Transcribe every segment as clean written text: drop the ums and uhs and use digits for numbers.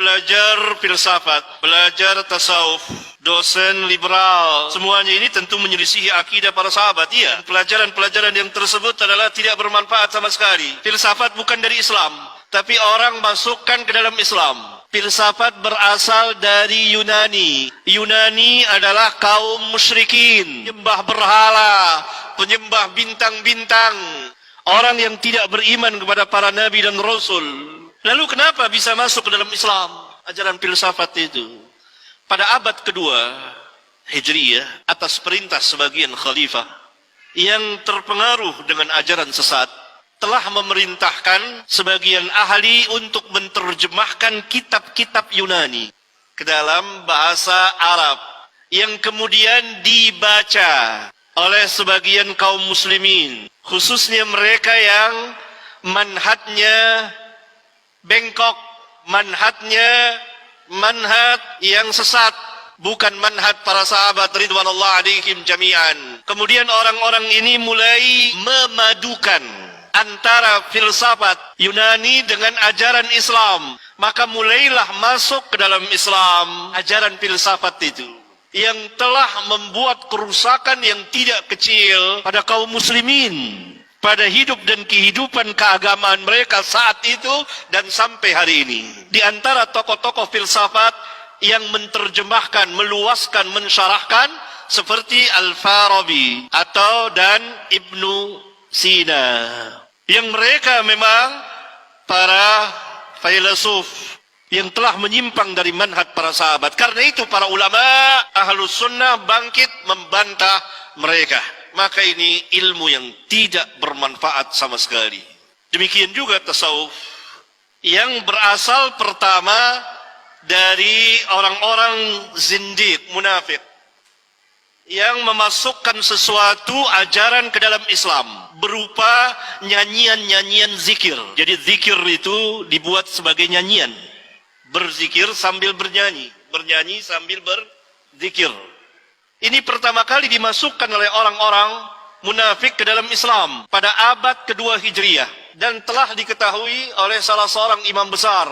belajar filsafat, belajar tasawuf, dosen liberal, semuanya ini tentu menyelisihi akidah para sahabat. Iya, pelajaran-pelajaran yang tersebut adalah tidak bermanfaat sama sekali. Filsafat bukan dari Islam, tapi orang masukkan ke dalam Islam. Filsafat berasal dari Yunani. Yunani adalah kaum musyrikin, penyembah berhala, penyembah bintang-bintang, orang yang tidak beriman kepada para nabi dan rasul. Lalu kenapa bisa masuk ke dalam Islam ajaran filsafat itu? Pada abad kedua Hijriyah, atas perintah sebagian khalifah yang terpengaruh dengan ajaran sesat, telah memerintahkan sebagian ahli untuk menerjemahkan kitab-kitab Yunani ke dalam bahasa Arab yang kemudian dibaca oleh sebagian kaum muslimin, khususnya mereka yang manhajnya bengkok, manhaj yang sesat, bukan manhaj para sahabat ridwanullah alaihim jami'an. Kemudian orang-orang ini mulai memadukan antara filsafat Yunani dengan ajaran Islam, maka mulailah masuk ke dalam Islam ajaran filsafat itu yang telah membuat kerusakan yang tidak kecil pada kaum muslimin, pada hidup dan kehidupan keagamaan mereka saat itu dan sampai hari ini. Di antara tokoh-tokoh filsafat yang menerjemahkan, meluaskan, mensyarahkan seperti Al-Farabi dan Ibnu Sina, yang mereka memang para filsuf yang telah menyimpang dari manhaj para sahabat. Karena itu para ulama Ahlus Sunnah bangkit membantah mereka. Maka ini ilmu yang tidak bermanfaat sama sekali. Demikian juga tasawuf yang berasal pertama dari orang-orang zindiq, munafik, yang memasukkan sesuatu ajaran ke dalam Islam berupa nyanyian-nyanyian zikir. Jadi zikir itu dibuat sebagai nyanyian, berzikir sambil bernyanyi, bernyanyi sambil berzikir. Ini pertama kali dimasukkan oleh orang-orang munafik ke dalam Islam pada abad kedua Hijriyah, dan telah diketahui oleh salah seorang imam besar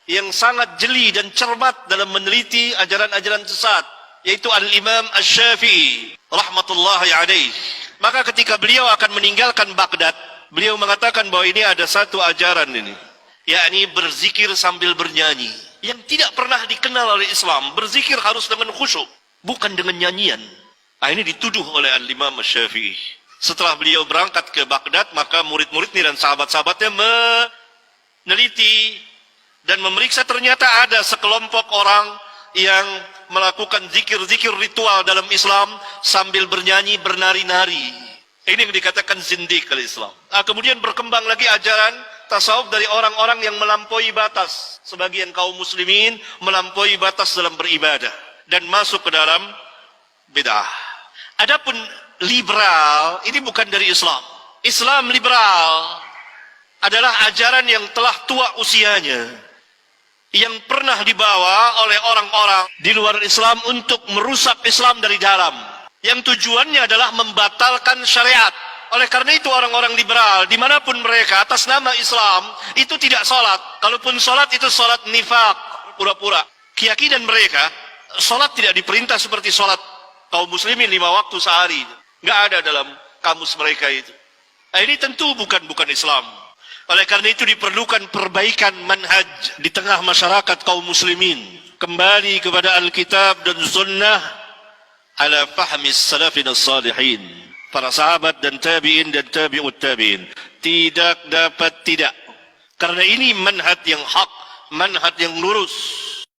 yang sangat jeli dan cermat dalam meneliti ajaran-ajaran sesat, yaitu Al-Imam Asy-Syafi'i rahmatullahi alaih. Maka ketika beliau akan meninggalkan Baghdad, beliau mengatakan bahwa ini ada satu ajaran ini, yakni berzikir sambil bernyanyi, yang tidak pernah dikenal oleh Islam. Berzikir harus dengan khusyuk, bukan dengan nyanyian. Nah, ini dituduh oleh Al-Imam Asy-Syafi'i. Setelah beliau berangkat ke Baghdad, maka murid-muridnya dan sahabat-sahabatnya meneliti dan memeriksa, ternyata ada sekelompok orang yang melakukan zikir-zikir ritual dalam Islam sambil bernyanyi, bernari-nari. Ini yang dikatakan zindiq oleh Islam. Nah, kemudian berkembang lagi ajaran tasawuf dari orang-orang yang melampaui batas. Sebagian kaum muslimin melampaui batas dalam beribadah dan masuk ke dalam bid'ah. Adapun liberal, ini bukan dari Islam. Islam liberal adalah ajaran yang telah tua usianya, yang pernah dibawa oleh orang-orang di luar Islam untuk merusak Islam dari dalam, yang tujuannya adalah membatalkan syariat. Oleh karena itu orang-orang liberal dimanapun mereka atas nama Islam itu tidak sholat. Kalaupun sholat itu sholat nifaq, pura-pura. Keyakinan mereka, sholat tidak diperintah seperti sholat kaum muslimin 5 waktu sehari. Nggak ada dalam kamus mereka itu. Nah, ini tentu bukan Islam. Oleh karena itu diperlukan perbaikan manhaj di tengah masyarakat kaum muslimin. Kembali kepada Alkitab dan Sunnah ala fahmi salafin as-salihin. Para sahabat dan tabi'in dan tabi'ut tabi'in. Tidak dapat tidak. Karena ini manhaj yang hak, manhaj yang lurus.